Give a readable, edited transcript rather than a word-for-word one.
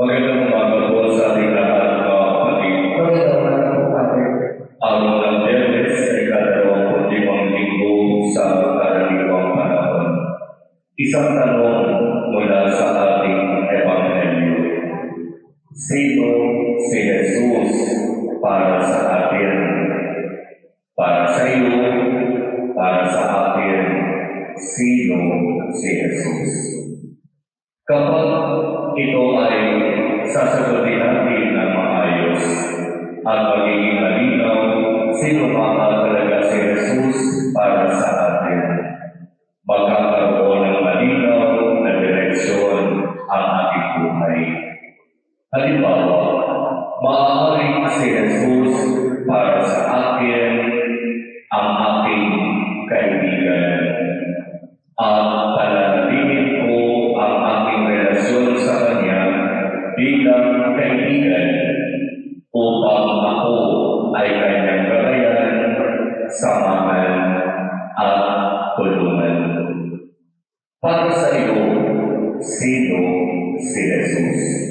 Magandang umaga po sa ating lahat, mga kapatid. Magandang umaga po, Father. Araw ng Biyernes ay ika-25 linggo sa karaniwang panahon. Isang tanong mula sa ating Ebanghelyo. Sino si Jesus para sa atin? Para sa iyo, para sa atin, sino si Jesus? Kapag ito ay sasagutin natin ng maayos at magiging malinaw, sino nga talaga si Jesus para sa atin? Magkakaroon ng malinaw na direksyon ang ating buhay. Halimbawa, maaaring si Jesus para sa akin ang aking kaibigan at pananatilihin ko ang aking relasyon sa Kanya bilang kaibigan upang ako ay Kanyang gagayan, samahan at tulungan. Para sa iyo, sino si Jesus?